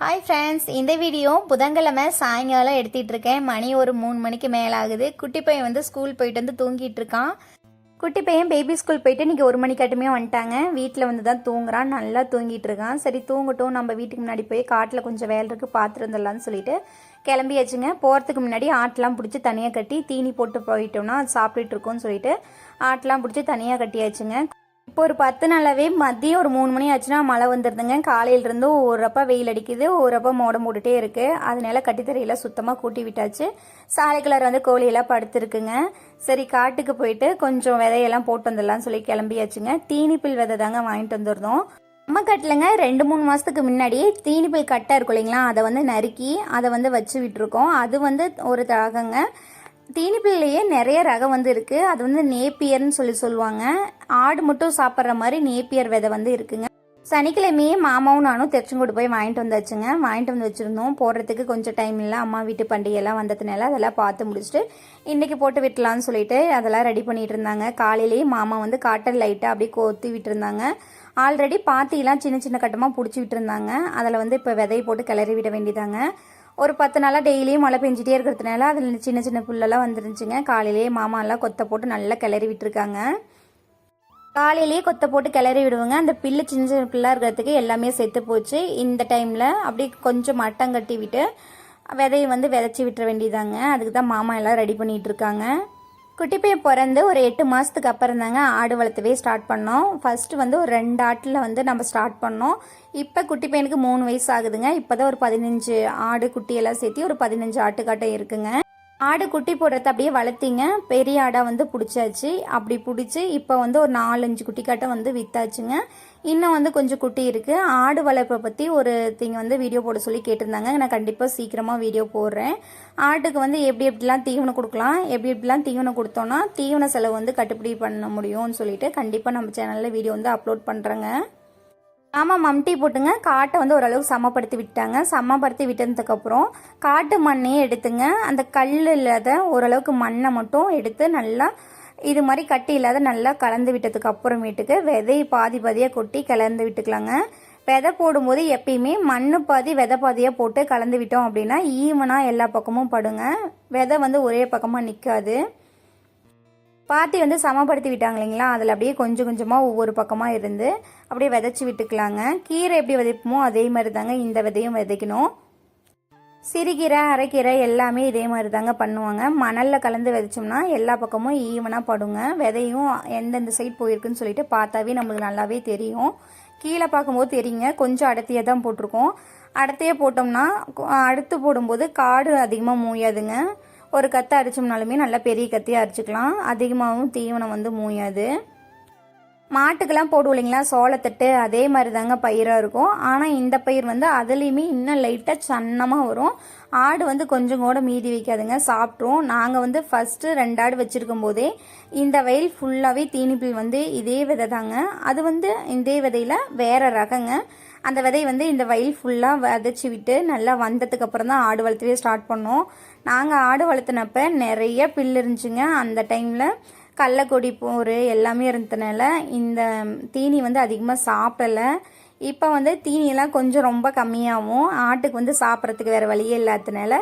Hi friends, இந்த video புதன்கிழமை சாயங்காலம் எடுத்துகிட்டு இருக்கேன். மணி ஒரு 3 மணிக்கு மேலே ஆகுது. குட்டி பையன் வந்து ஸ்கூல் போயிட்டு வந்து தூங்கிட்டு இருக்கான். குட்டி பையன் பேபி ஸ்கூல் போயிட்டு இன்றைக்கி 1 மணிக்காட்டுமே வந்துட்டாங்க. வீட்டில் வந்து தான் தூங்குறான், நல்லா தூங்கிட்டு இருக்கான். சரி தூங்கட்டும், நம்ம வீட்டுக்கு முன்னாடி போய் காட்டில் கொஞ்சம் வேலை இருக்குது பார்த்துட்டு வந்துடலான்னு சொல்லிட்டு கிளம்பியாச்சுங்க. போகிறதுக்கு முன்னாடி ஆட்டெலாம் பிடிச்சி தனியாக கட்டி தீனி போட்டு போயிட்டோம்னா அது சாப்பிட்டுட்டு இருக்கோன்னு சொல்லிட்டு ஆட்டெலாம் பிடிச்சி தனியாக கட்டியாச்சுங்க. இப்போ ஒரு 10 நாளாவே மதியம் ஒரு 3 மணி ஆச்சுன்னா மழை வந்துடுதுங்க. காலையிலிருந்து ஒருப்பா வெயில் அடிக்குது, ஒருப்பா மோடம் போட்டுட்டே இருக்குது. அதனால கட்டித்தரையில் சுத்தமாக கூட்டி விட்டாச்சு. சாலைக்குள்ளார வந்து கோழியெல்லாம் படுத்துருக்குங்க. சரி காட்டுக்கு போயிட்டு கொஞ்சம் விதையெல்லாம் போட்டு வந்துடலாம்னு சொல்லி கிளம்பியாச்சுங்க. தீனிப்பில் விதை தாங்க வாங்கிட்டு வந்துருந்தோம். நம்ம கட்டலைங்க 2-3 மாதத்துக்கு முன்னாடி தீனிப்பில் கட்டை இருக்கும் இல்லைங்களா, அதை வந்து நறுக்கி அதை வந்து வச்சு விட்டுருக்கோம். அது வந்து ஒரு ரகங்க. தீனிப்பிள்ளையே நிறைய ரகம் வந்து இருக்குது. அது வந்து நேப்பியர்னு சொல்லுவாங்க. ஆடு மட்டும் சாப்பிட்ற மாதிரி நேப்பியர் விதை வந்து இருக்குங்க. சனிக்கிழமையே மாமாவும் நானும் திருச்செங்கோடு போய் வாங்கிட்டு வந்தாச்சுங்க. வாங்கிட்டு வந்து வச்சுருந்தோம். போடுறதுக்கு கொஞ்சம் டைம் இல்லை, அம்மா வீட்டு பண்டிகையெல்லாம் வந்ததுனால அதெல்லாம் பார்த்து முடிச்சுட்டு இன்றைக்கி போட்டு விட்டலான்னு சொல்லிட்டு அதெல்லாம் ரெடி பண்ணிகிட்டு இருந்தாங்க. காலையிலேயே மாமா வந்து காட்டன் லைட்டாக அப்படியே கோத்தி விட்டுருந்தாங்க. ஆல்ரெடி பாத்தியெல்லாம் சின்ன சின்ன கட்டமாக பிடிச்சி விட்டுருந்தாங்க. அதில் வந்து இப்போ விதையை போட்டு கிளறி விட வேண்டியதாங்க. ஒரு 10 நாளாக டெய்லியும் மழை பெஞ்சிட்டே இருக்கிறதுனால அதில் சின்ன சின்ன புல்லெல்லாம் வந்துருந்துச்சுங்க. காலையிலேயே மாமா எல்லாம் கொத்தை போட்டு நல்லா கிளறி விட்டுருக்காங்க. காலையிலேயே கொத்தை போட்டு கிளறி விடுவோங்க. அந்த பில்லு சின்ன சின்ன பில்லாக இருக்கிறதுக்கு எல்லாமே செத்து போச்சு. இந்த டைமில் அப்படி கொஞ்சம் மட்டம் கட்டி விட்டு விதையை வந்து விதைச்சி விட்டுற வேண்டியதாங்க. அதுக்கு தான் மாமா எல்லாம் ரெடி பண்ணிகிட்டு இருக்காங்க. குட்டி பையன் பிறந்து ஒரு 8 மாதத்துக்கு அப்புறம் தாங்க ஆடு வளர்த்தவே ஸ்டார்ட் பண்ணோம். ஃபஸ்ட்டு வந்து ஒரு 2 ஆட்டில் வந்து நம்ம ஸ்டார்ட் பண்ணோம். இப்போ குட்டி பையனுக்கு 3 வயசு ஆகுதுங்க. இப்போ தான் ஒரு 15 ஆடு குட்டியெல்லாம் சேர்த்து ஒரு 15 ஆட்டுக்காட்டை இருக்குங்க. ஆடு குட்டி போடுறத அப்படியே வளர்த்திங்க. பெரிய ஆடாக வந்து பிடிச்சாச்சு. அப்படி பிடிச்சி இப்போ வந்து ஒரு 4-5 குட்டிக்காட்டை வந்து விற்றாச்சுங்க. இன்னும் வந்து கொஞ்சம் குட்டி இருக்குது. ஆடு வளர்ப்பை பற்றி ஒரு வந்து வீடியோ போட சொல்லி கேட்டிருந்தாங்க. நான் கண்டிப்பாக சீக்கிரமாக வீடியோ போடுறேன். ஆட்டுக்கு வந்து எப்படி எப்படிலாம் தீவனம் கொடுக்கலாம், எப்படி எப்படிலாம் தீவனம் கொடுத்தோன்னா தீவன செலவு வந்து கட்டுப்படி பண்ண முடியும்னு சொல்லிட்டு கண்டிப்பாக நம்ம சேனலில் வீடியோ வந்து அப்லோட் பண்ணுறேங்க. ஆமாம், மம்டி போட்டுங்க. காட்டை வந்து ஓரளவுக்கு சமப்படுத்தி விட்டாங்க. சமப்படுத்தி விட்டதுக்கப்புறம் காட்டு மண்ணையே எடுத்துங்க. அந்த கல் இல்லாத ஓரளவுக்கு மண்ணை மட்டும் எடுத்து நல்லா இது மாதிரி கட்டி இல்லாத நல்லா கலந்து விட்டதுக்கு அப்புறமேட்டுக்கு விதையை பாதி பாதியாக கொட்டி கலந்து விட்டுக்கலாங்க. விதை போடும்போது எப்பயுமே மண் பாதி விதை பாதியாக போட்டு கலந்து விட்டோம் அப்படின்னா ஈவனாக எல்லா பக்கமும் படுங்க. விதை வந்து ஒரே பக்கமாக நிற்காது. பாத்தி வந்து சமப்படுத்தி விட்டாங்க இல்லைங்களா, அதில் அப்படியே கொஞ்சம் கொஞ்சமாக ஒவ்வொரு பக்கமாக இருந்து அப்படியே விதைச்சி விட்டுக்கலாங்க. கீரை எப்படி விதைப்போமோ அதே மாதிரி தாங்க இந்த விதையும் விதைக்கணும். சிறுகீரை அரைக்கீரை எல்லாமே இதே மாதிரி தாங்க பண்ணுவாங்க. மணலில் கலந்து விதைச்சோம்னா எல்லா பக்கமும் ஈவனாக படுங்க. விதையும் எந்தெந்த சைட் போயிருக்குன்னு சொல்லிட்டு பார்த்தாவே நம்மளுக்கு நல்லாவே தெரியும். கீழே பார்க்கும்போது தெரியுங்க, கொஞ்சம் அடர்த்தியாக தான் போட்டிருக்கோம். அடர்த்தியாக போட்டோம்னா அடுத்து போடும்போது காடு அதிகமாக மூயாதுங்க. ஒரு கத்தை அரிச்சோம்னாலுமே நல்லா பெரிய கத்தியாக அரிச்சிக்கலாம். அதிகமாகவும் தீவனம் வந்து மூயாது. மாட்டுக்கெல்லாம் போடுவோம் இல்லைங்களா சோளத்தட்டு, அதே மாதிரி தாங்க பயிராக இருக்கும். ஆனால் இந்த பயிர் வந்து அதுலேயுமே இன்னும் லைட்டாக சன்னமாக வரும். ஆடு வந்து கொஞ்சம் கூட மீதி வைக்காதுங்க, சாப்பிட்ரும். நாங்கள் வந்து ஃபஸ்ட்டு 2 ஆடு வச்சுருக்கும் போதே இந்த வயல் ஃபுல்லாகவே தீனிப்பில் வந்து இதே விதை தாங்க. அது வந்து இதே விதையில் வேறு ரகங்க. அந்த விதையை வந்து இந்த வயல் ஃபுல்லாக விதைச்சி விட்டு நல்லா வந்ததுக்கு அப்புறம் தான் ஆடு வளர்த்தவே ஸ்டார்ட் பண்ணோம். நாங்கள் ஆடு வளர்த்துனப்ப நிறைய பில் இருந்துச்சுங்க. அந்த டைமில் கடலக்கொடி போர் எல்லாமே இருந்ததுனால இந்த தீனி வந்து அதிகமாக சாப்பிடலை. இப்போ வந்து தீனியெல்லாம் கொஞ்சம் ரொம்ப கம்மியாகவும் ஆட்டுக்கு வந்து சாப்பிட்றதுக்கு வேறு வழியே இல்லாததுனால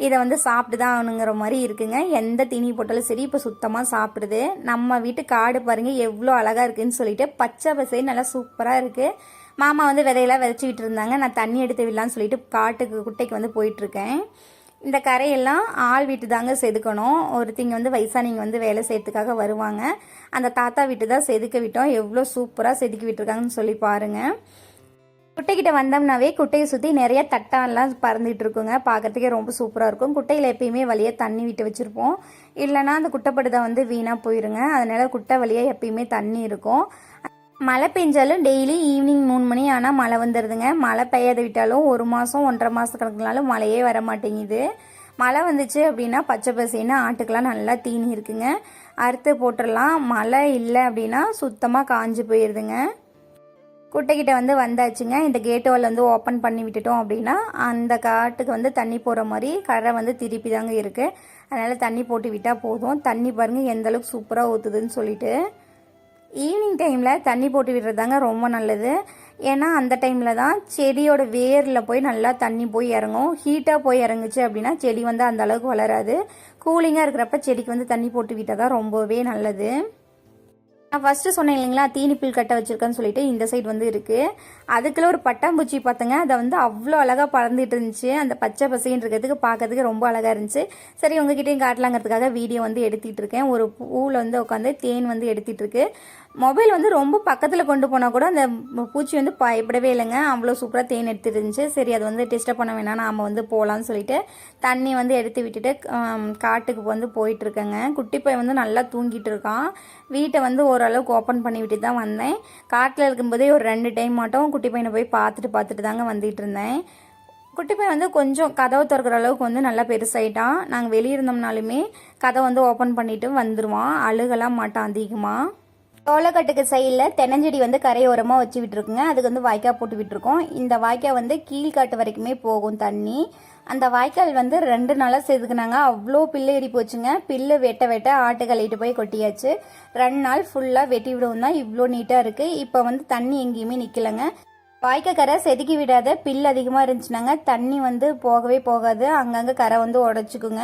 இதை வந்து சாப்பிட்டு தான் ஆகணுங்கிற மாதிரி இருக்குங்க. எந்த தீனி போட்டாலும் சரி இப்போ சுத்தமாக சாப்பிடுது. நம்ம வீட்டு காடு பாருங்கள் எவ்வளோ அழகாக இருக்குதுன்னு சொல்லிட்டு பச்சை பசை நல்லா சூப்பராக இருக்குது. மாமா வந்து விதையெல்லாம் விதைச்சி விட்டு இருந்தாங்க. நான் தண்ணி எடுத்து விடலான்னு சொல்லிட்டு காட்டுக்கு குட்டைக்கு வந்து போயிட்டுருக்கேன். இந்த கரையெல்லாம் ஆள் வீட்டு தாங்க செதுக்கணும். ஒருத்திங்க வந்து வயசானிங்க வந்து வேலை செய்யறதுக்காக வருவாங்க. அந்த தாத்தா வீட்டு தான் செதுக்க விட்டோம். எவ்வளோ சூப்பராக செதுக்கி விட்டுருக்காங்கன்னு சொல்லி பாருங்கள். குட்டைக்கிட்ட வந்தோம்னாவே குட்டையை சுற்றி நிறைய தட்டான்லாம் பறந்துகிட்டு இருக்குங்க. பார்க்குறதுக்கே ரொம்ப சூப்பராக இருக்கும். குட்டையில் எப்பயுமே வழியாக தண்ணி விட்டு வச்சுருப்போம். இல்லைனா அந்த குட்டைப்படுதை வந்து வீணாக போயிருங்க. அதனால் குட்டை வழியாக எப்பயுமே தண்ணி இருக்கும். மழை பெஞ்சாலும் டெய்லி ஈவினிங் 3 மணி ஆனால் மழை வந்துடுதுங்க. மழை பெய்யாத விட்டாலும் 1 மாதம் 1.5 மாதம் கணக்குனாலும் மழையே வர மாட்டேங்குது. மழை வந்துச்சு அப்படின்னா பச்சை பசைன்னு ஆட்டுக்கெல்லாம் நல்லா தீனி இருக்குங்க. அறுத்து போட்டுடலாம். மழை இல்லை அப்படின்னா சுத்தமாக காஞ்சி போயிடுதுங்க. குட்டைக்கிட்ட வந்து வந்தாச்சுங்க. இந்த கேட்டு வால் வந்து ஓப்பன் பண்ணி விட்டுட்டோம் அப்படின்னா அந்த காட்டுக்கு வந்து தண்ணி போகிற மாதிரி கரை வந்து திருப்பி தாங்க இருக்குது. அதனால் தண்ணி போட்டு விட்டால் போதும். தண்ணி பாருங்கள் எந்தளவுக்கு சூப்பராக ஊற்றுதுன்னு சொல்லிட்டு ஈவினிங் டைமில் தண்ணி போட்டு விடுறது தாங்க ரொம்ப நல்லது. ஏன்னா அந்த டைமில் தான் செடியோட வேரில் போய் நல்லா தண்ணி போய் இறங்கும். ஹீட்டாக போய் இறங்குச்சு அப்படின்னா செடி வந்து அந்த அளவுக்கு வளராது. கூலிங்காக இருக்கிறப்ப செடிக்கு வந்து தண்ணி போட்டு விட்டால் தான் ரொம்பவே நல்லது. நான் ஃபஸ்ட்டு சொன்னேன் இல்லைங்களா, தீனிப்புல் கட்டை வச்சுருக்கேன்னு சொல்லிட்டு இந்த சைடு வந்து இருக்குது. அதுக்குள்ள ஒரு பட்டாம்பூச்சி பார்த்தங்க, அதை வந்து அவ்வளோ அழகாக பறந்துட்டு இருந்துச்சு. அந்த பச்சை பசைன்னு இருக்கிறதுக்கு பார்க்கறதுக்கு ரொம்ப அழகாக இருந்துச்சு. சரி உங்ககிட்டயும் காட்டலாங்கிறதுக்காக வீடியோ வந்து எடுத்துகிட்டு இருக்கேன். ஒரு பூவில் வந்து உட்காந்து தேன் வந்து எடுத்துகிட்டு இருக்கு. மொபைல் வந்து ரொம்ப பக்கத்தில் கொண்டு போனால் கூட அந்த பூச்சி வந்து பயப்படவே இல்லைங்க. அவ்வளோ சூப்பராக தேன் எடுத்துட்டு இருந்துச்சு. சரி அதை வந்து டிஸ்டர்ப் பண்ண வேணாம், நாம் வந்து போகலான்னு சொல்லிட்டு தண்ணி வந்து எடுத்து விட்டுட்டு காட்டுக்கு வந்து போயிட்டுருக்கேங்க. குட்டி பையன் வந்து நல்லா தூங்கிட்டு இருக்கான். வீட்டை வந்து ஓரளவுக்கு ஓப்பன் பண்ணி விட்டு தான் வந்தேன். காட்டில் இருக்கும்போதே ஒரு 2 டைம் மட்டும் குட்டி பையனை போய் பார்த்துட்டு தாங்க வந்துட்டு இருந்தேன். குட்டி பையன் வந்து கொஞ்சம் கதவை திறக்கிற அளவுக்கு வந்து நல்லா பெருசாயிட்டான். நாங்கள் வெளியே இருந்தோம்னாலுமே கதை வந்து ஓப்பன் பண்ணிட்டு வந்துடுவான். அழுகலாம் மாட்டான் அதிகமாக. சோளக்கட்டுக்கு சைடில் தென்னஞ்செடி வந்து கரையோரமாக வச்சு விட்டுருக்குங்க. அதுக்கு வந்து வாய்க்கால் போட்டு விட்டுருக்கோம். இந்த வாய்க்கால் வந்து கீழ்காட்டு வரைக்குமே போகும் தண்ணி. அந்த வாய்க்கால் வந்து 2 நாளாக செதுக்குனாங்க. அவ்வளோ பில்லு ஏறி போச்சுங்க. பில்லு வெட்ட ஆட்டு கழிட்டு போய் கொட்டியாச்சு. 2 நாள் ஃபுல்லாக வெட்டி விடவும் தான் இவ்வளோ நீட்டாக இருக்குது. இப்போ வந்து தண்ணி எங்கேயுமே நிற்கலைங்க. வாய்க்கால் செதுக்கி விடாத பில் அதிகமாக இருந்துச்சுனாங்க தண்ணி வந்து போகவே போகாது. அங்கங்கே கரை வந்து உடச்சிக்குங்க.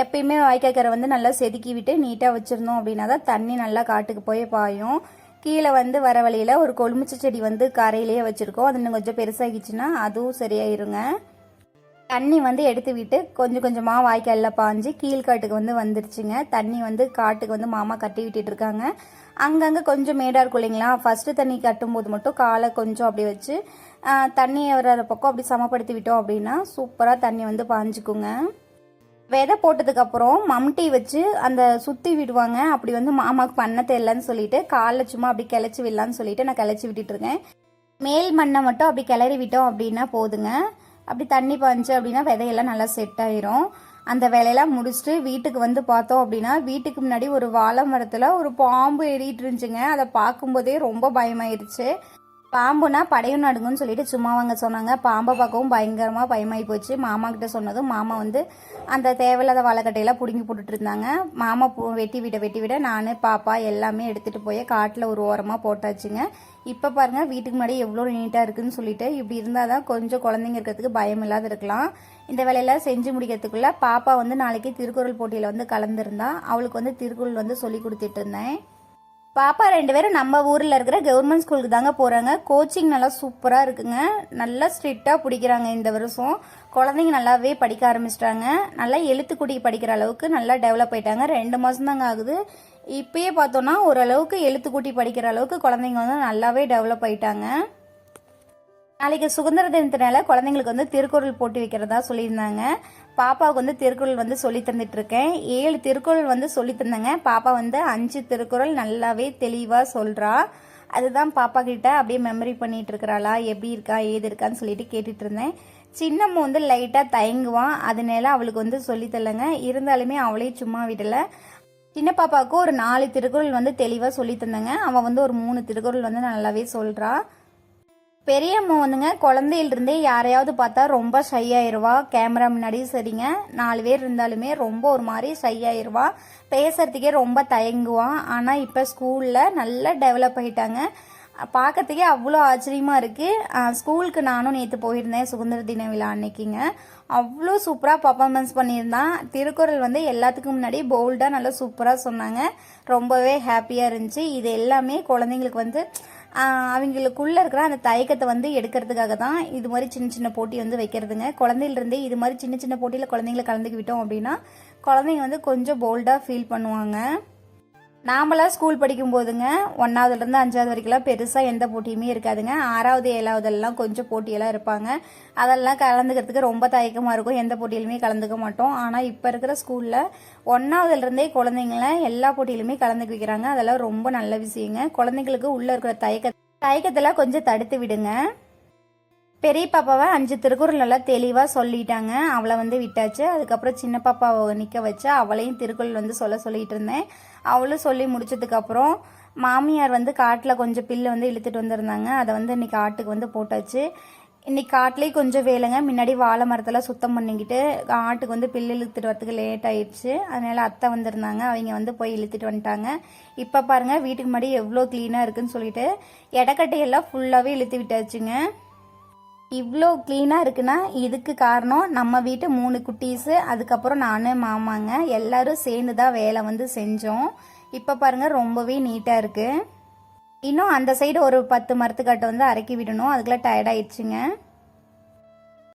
எப்பயுமே வாய்க்கால் வந்து நல்லா செதுக்கி விட்டு நீட்டாக வச்சுருந்தோம் அப்படின்னா தான் தண்ணி நல்லா காட்டுக்கு போய் பாயும். கீழே வந்து வர வழியில் ஒரு கொழுமிச்சை செடி வந்து கரையிலேயே வச்சுருக்கோம். அது இன்னும் கொஞ்சம் பெருசாகிடுச்சுன்னா அதுவும் சரியாயிருங்க. தண்ணி வந்து எடுத்து விட்டு கொஞ்சம் கொஞ்சமாக வாய்க்காலில் பாஞ்சு கீழ்காட்டுக்கு வந்து வந்துருச்சுங்க. தண்ணி வந்து காட்டுக்கு வந்து மாமா கட்டி விட்டுட்டு இருக்காங்க. அங்கங்கே கொஞ்சம் மேடாக இருக்கும் இல்லைங்களா, ஃபஸ்ட்டு தண்ணி கட்டும்போது மட்டும் காலை கொஞ்சம் அப்படி வச்சு தண்ணி வர பக்கம் அப்படி சமப்படுத்தி விட்டோம் அப்படின்னா சூப்பராக தண்ணி வந்து பாஞ்சுக்குங்க. விதை போட்டதுக்கப்புறம் மம்டி வச்சு அந்த சுற்றி விடுவாங்க. அப்படி வந்து மாமாவுக்கு பண்ண தெரியலன்னு சொல்லிட்டு காலில் சும்மா அப்படி கிளச்சி விடலான்னு சொல்லிட்டு நான் கிளச்சி விட்டுட்டுருக்கேன். மேல் மண்ணை மட்டும் அப்படி கிளறி விட்டோம் அப்படின்னா போதுங்க. அப்படி தண்ணி பாஞ்சு அப்படின்னா விதையெல்லாம் நல்லா செட் ஆயிரும். அந்த வேலையெல்லாம் முடிச்சுட்டு வீட்டுக்கு வந்து பார்த்தோம் அப்படின்னா வீட்டுக்கு முன்னாடி ஒரு வாழை மரத்தில் ஒரு பாம்பு ஏறிட்டு இருந்துச்சுங்க. அதை பார்க்கும்போதே ரொம்ப பயமாயிருச்சு. பாம்புனா படையும் நடுங்குன்னு சொல்லிட்டு சும்மா வாங்க சொன்னாங்க. பாம்பை பார்க்கவும் பயங்கரமாக பயமாகி போச்சு. மாமா கிட்ட சொன்னதும் மாமா வந்து அந்த தேவையில்லாத வாழைக்கட்டையெல்லாம் பிடுங்கி போட்டுட்டு இருந்தாங்க. மாமா வெட்டி விட நான் பாப்பா எல்லாமே எடுத்துகிட்டு போய் காட்டில் ஒரு ஓரமாக போட்டாச்சுங்க. இப்போ பாருங்கள் வீட்டுக்கு முன்னாடி எவ்வளோ நீட்டாக இருக்குதுன்னு சொல்லிட்டு இப்படி இருந்தால் தான் கொஞ்சம் குழந்தைங்க இருக்கிறதுக்கு பயம் இல்லாத இருக்கலாம். இந்த வேலையெல்லாம் செஞ்சு முடிக்கிறதுக்குள்ளே பாப்பா வந்து நாளைக்கு திருக்குறள் போட்டியில் வந்து கலந்துருந்தா. அவளுக்கு வந்து திருக்குறள் வந்து சொல்லி கொடுத்துட்டு இருந்தேன். பாப்பா 2 பேரும் நம்ம ஊரில் இருக்கிற கவர்மெண்ட் ஸ்கூலுக்கு தாங்க போகிறாங்க. கோச்சிங் நல்லா சூப்பராக இருக்குங்க. நல்லா ஸ்ட்ரிக்டாக பிடிக்கிறாங்க இந்த வருஷம். குழந்தைங்க நல்லாவே படிக்க ஆரம்பிச்சிட்டாங்க. நல்லா எழுத்துக்கூட்டி படிக்கிற அளவுக்கு நல்லா டெவலப் ஆயிட்டாங்க. 2 மாதம் தாங்க ஆகுது. இப்பயே பார்த்தோன்னா ஓரளவுக்கு எழுத்துக்கூட்டி படிக்கிற அளவுக்கு குழந்தைங்க வந்து நல்லாவே டெவலப் ஆயிட்டாங்க. நாளைக்கு சுதந்திர தினத்தினால குழந்தைங்களுக்கு வந்து திருக்குறள் போட்டி வைக்கிறதா சொல்லியிருந்தாங்க. பாப்பாவுக்கு வந்து திருக்குறள் வந்து சொல்லி தந்துட்டு இருக்கேன். 7 திருக்குறள் வந்து சொல்லி தந்தேங்க. பாப்பா வந்து 5 திருக்குறள் நல்லாவே தெளிவாக சொல்கிறா. அதுதான் பாப்பா கிட்ட அப்படியே மெமரி பண்ணிட்டு இருக்கிறாளா, எப்படி இருக்கா ஏது இருக்கான்னு சொல்லிட்டு கேட்டுட்டு இருந்தேன். சின்னம்மா வந்து லைட்டாக தயங்குவான். அதனால அவளுக்கு வந்து சொல்லித்தரலைங்க. இருந்தாலுமே அவளையும் சும்மா விடலை. சின்ன பாப்பாவுக்கு ஒரு 4 திருக்குறள் வந்து தெளிவாக சொல்லி தந்தேங்க. அவன் வந்து ஒரு 3 திருக்குறள் வந்து நல்லாவே சொல்கிறா. பெரியம்மா வந்துங்க குழந்தையிலிருந்தே யாரையாவது பார்த்தா ரொம்ப ஷை ஆயிடுவா. கேமரா முன்னாடியும் சரிங்க, 4 பேர் இருந்தாலுமே ரொம்ப ஒரு மாதிரி ஷை ஆயிடுவா. பேசுறதுக்கே ரொம்ப தயங்குவான். ஆனால் இப்போ ஸ்கூலில் நல்லா டெவலப் ஆகிட்டாங்க. பார்க்கறதுக்கே அவ்வளோ ஆச்சரியமாக இருக்குது. ஸ்கூலுக்கு நானும் நேற்று போயிருந்தேன் சுதந்திர தின விழா அன்னைக்குங்க. அவ்வளோ சூப்பராக பர்ஃபார்மன்ஸ் பண்ணியிருந்தான். திருக்குறள் வந்து எல்லாத்துக்கும் முன்னாடி போல்டாக நல்லா சூப்பராக சொன்னாங்க. ரொம்பவே ஹாப்பியாக இருந்துச்சு. இது எல்லாமே குழந்தைங்களுக்கு வந்து அவங்களுக்குள்ளே இருக்கிற அந்த தயக்கத்தை வந்து எடுக்கிறதுக்காக தான் இது மாதிரி சின்ன சின்ன போட்டி வந்து வைக்கிறதுங்க. குழந்தையிலிருந்தே இது மாதிரி சின்ன சின்ன போட்டியில் குழந்தைங்களை கலந்துக்கு விட்டோம் அப்படின்னா குழந்தைங்க வந்து கொஞ்சம் போல்டாக ஃபீல் பண்ணுவாங்க. நாமெல்லாம் ஸ்கூல் படிக்கும் போதுங்க 1ஆவதுலேருந்து 5ஆவது வரைக்கும்லாம் பெருசாக எந்த போட்டியுமே இருக்காதுங்க. 6ஆவது 7ஆவதுலாம் கொஞ்சம் போட்டியெல்லாம் இருப்பாங்க. அதெல்லாம் கலந்துக்கிறதுக்கு ரொம்ப தயக்கமாக இருக்கும். எந்த போட்டியிலுமே கலந்துக்க மாட்டோம். ஆனால் இப்போ இருக்கிற ஸ்கூலில் 1ஆவதுலேருந்தே குழந்தைங்கள எல்லா போட்டியிலுமே கலந்துக்க வைக்கிறாங்க. அதெல்லாம் ரொம்ப நல்ல விஷயங்க. குழந்தைங்களுக்கு உள்ளே இருக்கிற தயக்கத்தெல்லாம் கொஞ்சம் தடுத்து விடுங்க. பெரிய பாப்பாவை 5 திருக்குறள் நல்லா தெளிவாக சொல்லிட்டாங்க. அவளை வந்து விட்டாச்சு. அதுக்கப்புறம் சின்ன பாப்பாவை நிற்க வச்சு அவளையும் திருக்குறள் வந்து சொல்லிட்டு இருந்தேன். அவளும் சொல்லி முடிச்சதுக்கப்புறம் மாமியார் வந்து காட்டில் கொஞ்சம் பில்லு வந்து இழுத்துட்டு வந்திருந்தாங்க. அதை வந்து இன்னைக்கு ஆட்டுக்கு வந்து போட்டாச்சு. இன்னைக்கு காட்டிலே கொஞ்சம் வேலைங்க. முன்னாடி வாழை மரத்தெல்லாம் சுத்தம் பண்ணிக்கிட்டு ஆட்டுக்கு வந்து பில்லு இழுத்துட்டு வரத்துக்கு லேட் ஆயிடுச்சு. அதனால அத்தை வந்திருந்தாங்க, அவங்க வந்து போய் இழுத்துட்டு வந்துட்டாங்க. இப்போ பாருங்க வீட்டுக்கு முன்னாடி எவ்வளோ க்ளீனாக இருக்குன்னு சொல்லிட்டு இடக்கட்டையெல்லாம் ஃபுல்லாகவே இழுத்து விட்டாச்சுங்க. இவ்வளோ க்ளீனாக இருக்குன்னா இதுக்கு காரணம் நம்ம வீட்டு 3 குட்டீஸு, அதுக்கப்புறம் நான் மாமாங்க எல்லாரும் சேர்ந்து தான் வேலை வந்து செஞ்சோம். இப்போ பாருங்க ரொம்பவே நீட்டாக இருக்குது. இன்னும் அந்த சைடு ஒரு 10 மரத்துக்காட்டை வந்து அரைக்கி விடணும். அதுக்குள்ள டயர்ட் ஆயிடுச்சுங்க.